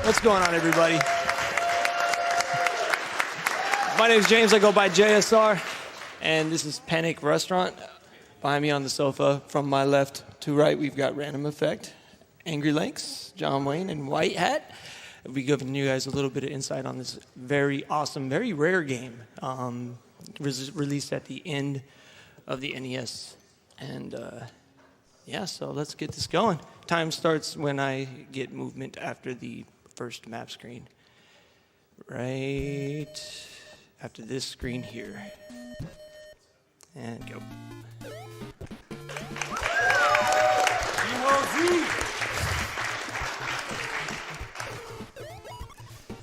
What's going on, everybody? My name is James. I go by JSR, and this is Panic Restaurant. Behind me on the sofa, from my left to right, we've got Random Effect, Angry Links, John Wayne, and White Hat. We'll be giving you guys a little bit of insight on this very awesome, very rare game, released at the end of the NES. And yeah, so let's get this going. Time starts when I get movement after the first map screen. Right after this screen here. And go.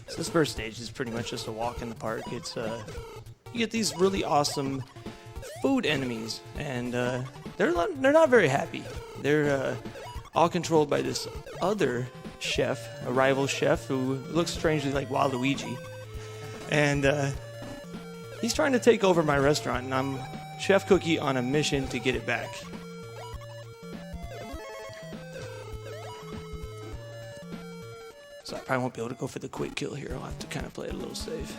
So this first stage is pretty much just a walk in the park. It's you get these really awesome food enemies, and they're not very happy. They're all controlled by this other chef, a rival chef who looks strangely like Waluigi, and he's trying to take over my restaurant, and I'm Chef Cookie on a mission to get it back. So I probably won't be able to go for the quick kill here. I'll have to kind of play it a little safe.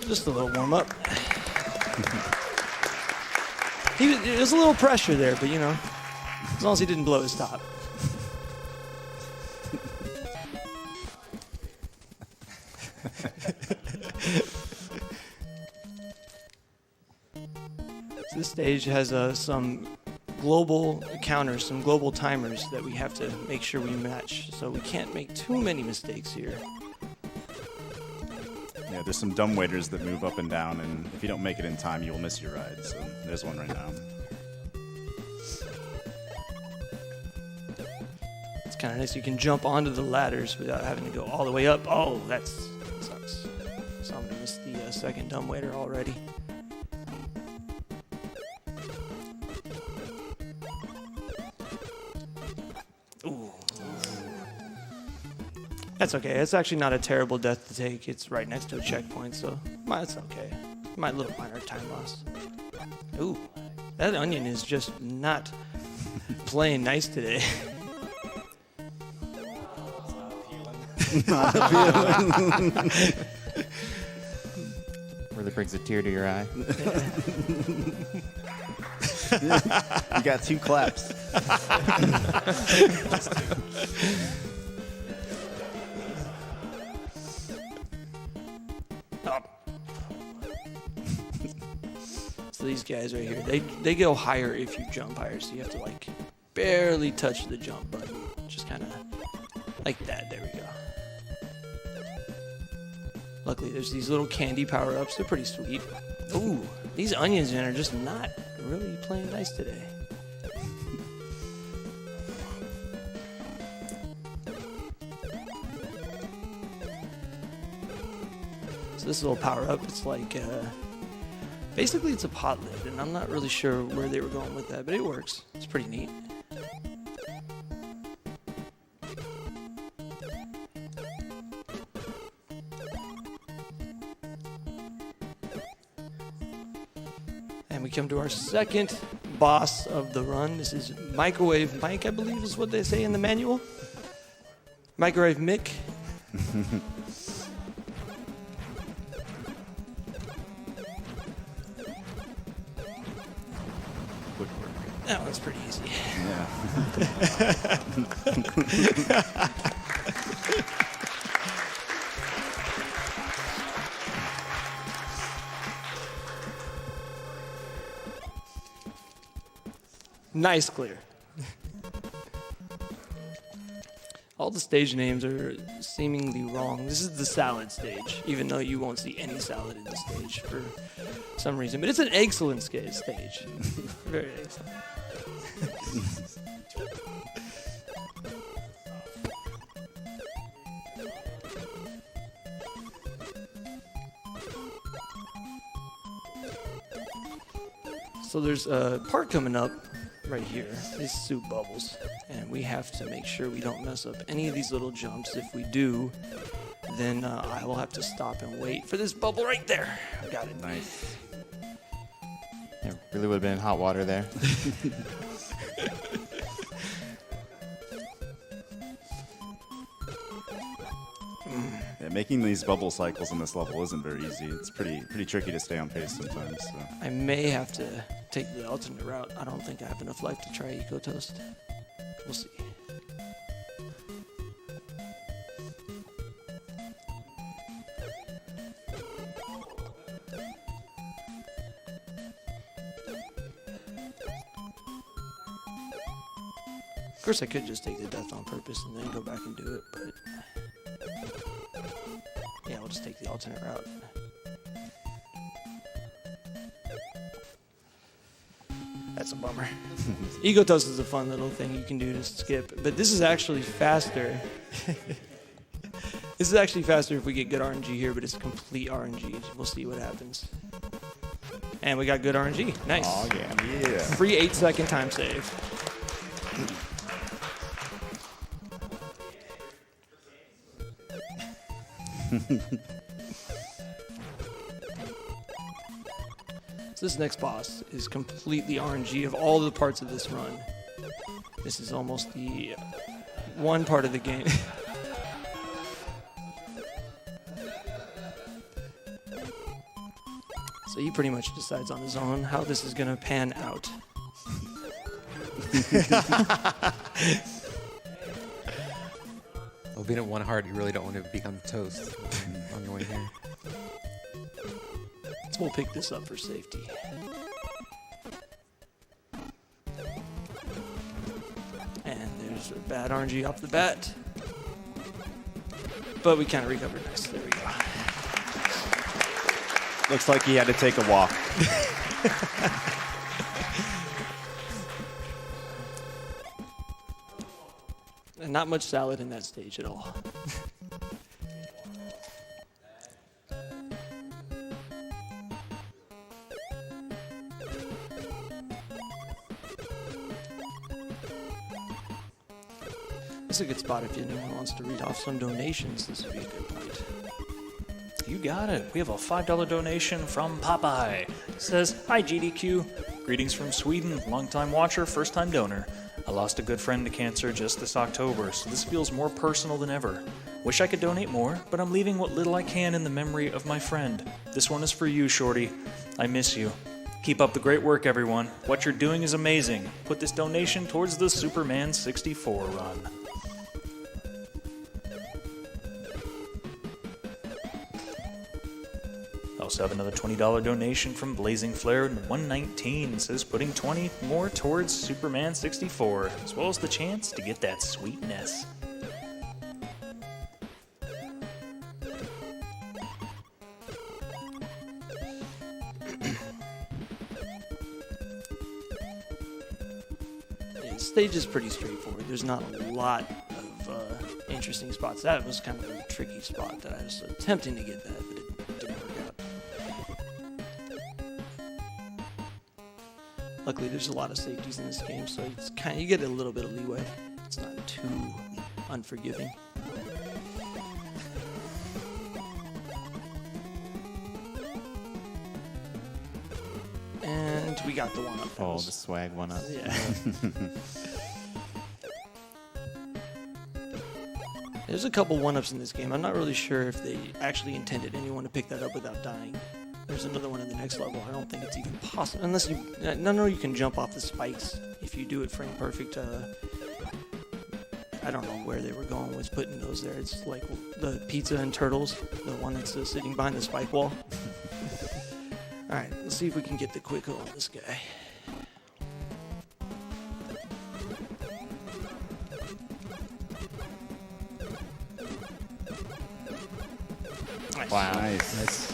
Just a little warm up. There was a little pressure there, but you know, as long as he didn't blow his top. So this stage has some global counters, some global timers that we have to make sure we match. So we can't make too many mistakes here. Yeah, there's some dumb waiters that move up and down, and if you don't make it in time, you will miss your ride. So there's one right now. It's kind of nice. You can jump onto the ladders without having to go all the way up. Oh, that sucks. So I'm gonna miss the second dumb waiter already. Ooh. That's okay. It's actually not a terrible death to take. It's right next to a checkpoint, so it's okay. My little minor time loss. Ooh, that onion is just not playing nice today. Really brings a tear to your eye. You got 2 claps. So these guys right here, they go higher if you jump higher, so you have to like barely touch the jump button. Just kind of like that. There we go. Luckily, there's these little candy power-ups. They're pretty sweet. Ooh, these onions in are just not really playing nice today. So this little power-up, it's like, basically it's a pot lid, and I'm not really sure where they were going with that, but it works. It's pretty neat. And we come to our second boss of the run. This is Microwave Mike, I believe is what they say in the manual. Microwave Mick. That one's pretty easy. Yeah. Nice clear. All the stage names are seemingly wrong. This is the salad stage, even though you won't see any salad in the stage for some reason. But it's an excellent stage. Very excellent. So there's a part coming up right here, these soup bubbles, and we have to make sure we don't mess up any of these little jumps. If we do, then I will have to stop and wait for this bubble right there. I got it. Nice. Yeah, Really would have been in hot water there. Yeah, making these bubble cycles in this level isn't very easy. It's pretty tricky to stay on pace sometimes. So. I may have to take the alternate route. I don't think I have enough life to try Eco Toast. We'll see. Of course, I could just take the death on purpose and then go back and do it, but yeah, I'll just take the alternate route. That's a bummer. Ego Toast is a fun little thing you can do to skip, but this is actually faster. This is actually faster if we get good RNG here, but it's complete RNG. We'll see what happens. And we got good RNG. Nice. Oh, yeah. Yeah. Free 8-second time save. So this next boss is completely RNG of all the parts of this run. This is almost the one part of the game. So he pretty much decides on his own how this is going to pan out. Well, being at one heart, you really don't want to become toast on your way here. So we'll pick this up for safety. And there's a bad RNG off the bat. But we kind of recovered nice. There we go. Looks like he had to take a walk. And not much salad in that stage at all. This is a good spot if anyone wants to read off some donations. This would be a good point. You got it. We have a $5 donation from Popeye. It says, "Hi GDQ. Greetings from Sweden. Longtime watcher, first-time donor. I lost a good friend to cancer just this October, so this feels more personal than ever. Wish I could donate more, but I'm leaving what little I can in the memory of my friend. This one is for you, Shorty. I miss you. Keep up the great work, everyone. What you're doing is amazing. Put this donation towards the Superman 64 run." I also have another $20 donation from Blazing Flare 119. It says putting 20 more towards Superman 64, as well as the chance to get that sweetness. Yeah, the stage is pretty straightforward. There's not a lot of interesting spots. That was kind of a tricky spot that I was attempting to get that, but it didn't work out. Luckily, there's a lot of safeties in this game, so it's you get a little bit of leeway. It's not too unforgiving. And we got the one up. Oh, the swag one up. Yeah. There's a couple one-ups in this game. I'm not really sure if they actually intended anyone to pick that up without dying. There's another one in the next level. I don't think it's even possible. Unless you... No, you can jump off the spikes if you do it frame perfect. I don't know where they were going with putting those there. It's like the Pizza and Turtles, the one that's sitting behind the spike wall. Alright, let's see if we can get the quick hole on this guy. Nice. Wow. Nice. Nice.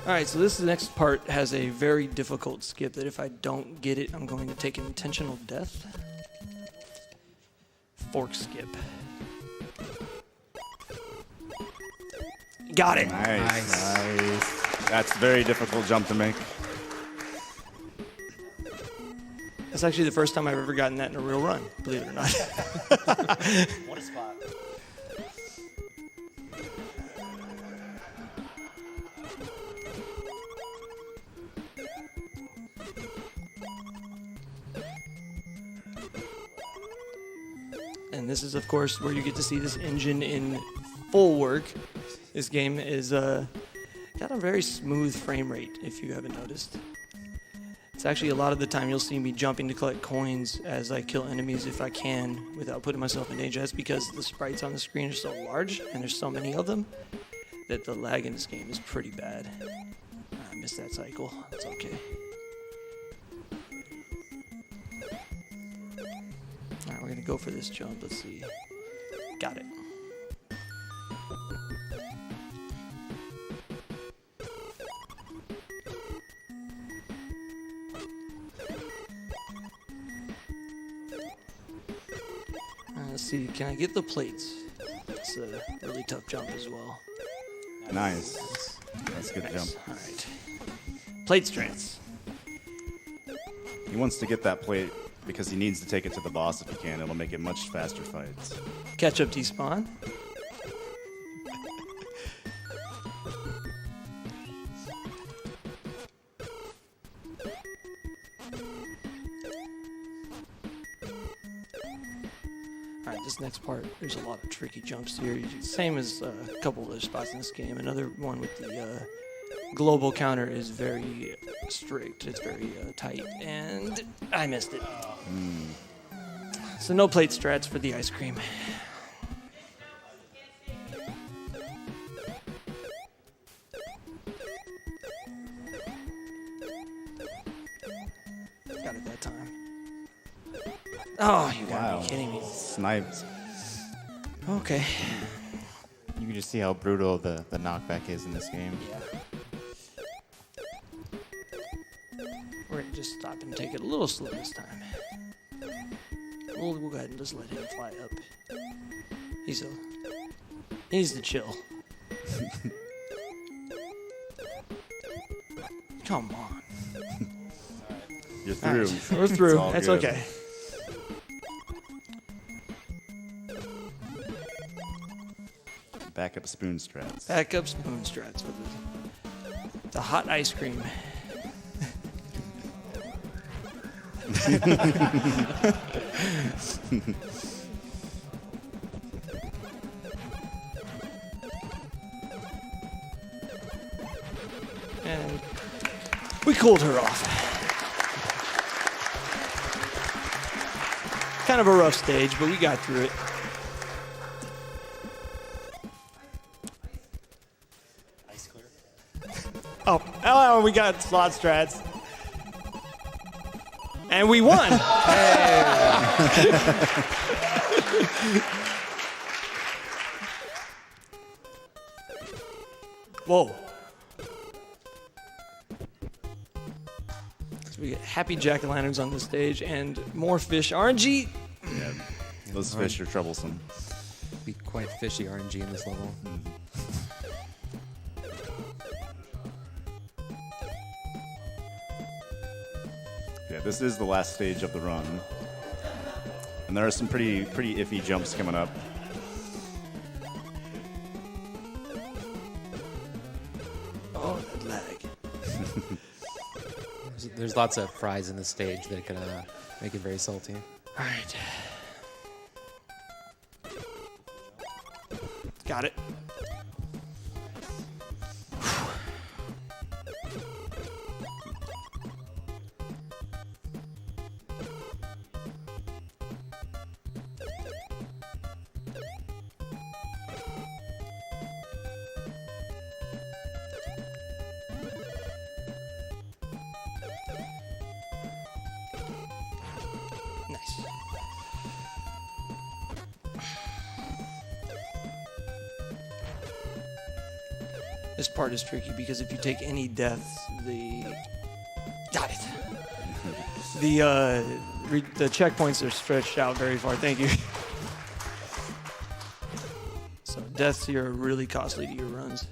Alright, so this next part has a very difficult skip that if I don't get it, I'm going to take an intentional death. Fork skip. Got it! Nice. That's a very difficult jump to make. That's actually the first time I've ever gotten that in a real run, believe it or not. What a spot. And this is, of course, where you get to see this engine in full work. This game is got a very smooth frame rate, if you haven't noticed. It's actually a lot of the time you'll see me jumping to collect coins as I kill enemies if I can without putting myself in danger. That's because the sprites on the screen are so large and there's so many of them that the lag in this game is pretty bad. I missed that cycle. It's okay. Alright, we're gonna go for this jump. Let's see. Got it. Let's see, can I get the plates? It's a really tough jump as well. Nice. That's a good jump. Alright. Plate strats. He wants to get that plate because he needs to take it to the boss if he can. It'll make it much faster fights. Catch up despawn. Alright, this next part, there's a lot of tricky jumps here. Same as a couple other spots in this game. Another one with the global counter is very strict. It's very tight. And I missed it. So no plate strats for the ice cream. Got it that time. Oh, you gotta be kidding me. Sniped. Okay. You can just see how brutal the knockback is in this game. Yeah. We're gonna just stop and take it a little slow this time. We'll go ahead and just let him fly up. He needs to chill. Come on. You're through. Alright, we're through. all That's good. okay. Backup spoon strats. Backup spoon strats for the hot ice cream. And we cooled her off. Kind of a rough stage, but we got through it. Oh, we got slot strats. And we won. Whoa. So we get happy jack-o'-lanterns on the stage and more fish. RNG. Yeah. Those fish are troublesome. Be quite fishy RNG in this level. Yeah, this is the last stage of the run. And there are some pretty iffy jumps coming up. Oh, that lag. There's lots of fries in the stage that could make it very salty. All right. Got it. Nice. This part is tricky because if you take any deaths, got it. The checkpoints are stretched out very far. Thank you. So deaths here are really costly to your runs.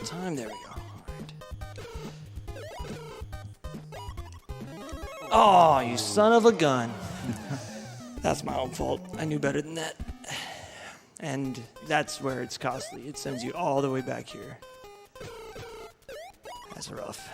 time. There we go. All right. Oh, you son of a gun. That's my own fault. I knew better than that. And that's where it's costly. It sends you all the way back here. That's rough.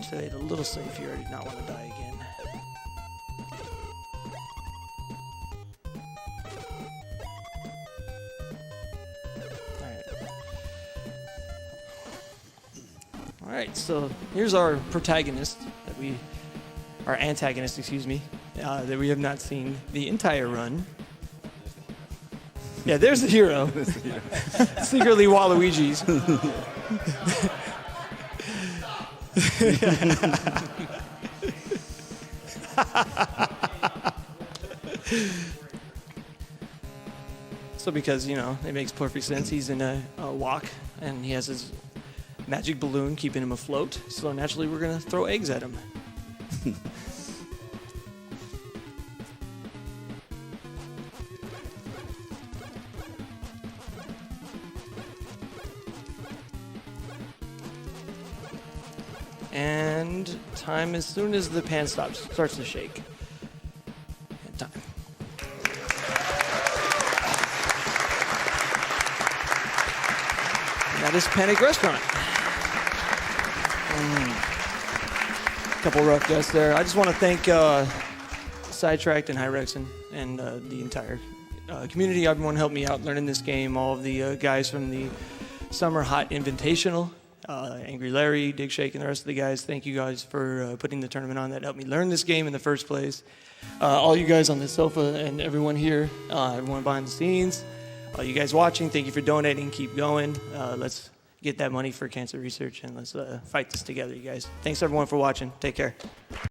Play it a little safe here. I did not want to die again. All right, so here's our protagonist our antagonist, excuse me, that we have not seen the entire run. Yeah, there's the hero. Secretly Waluigi's. So because, you know, it makes perfect sense. He's in a walk, and he has his magic balloon keeping him afloat. So naturally, we're going to throw eggs at him. And time as soon as the pan starts to shake. And time. And that is Panic Restaurant. Couple rough guests there. I just want to thank Sidetracked and Hyrexen and the entire community. Everyone helped me out learning this game. All of the guys from the Summer Hot Invitational. Angry Larry, Dig Shake, and the rest of the guys, thank you guys for putting the tournament on. That helped me learn this game in the first place. All you guys on the sofa and everyone here, everyone behind the scenes, all you guys watching, thank you for donating. Keep going. Let's get that money for cancer research, and let's fight this together, you guys. Thanks, everyone, for watching. Take care.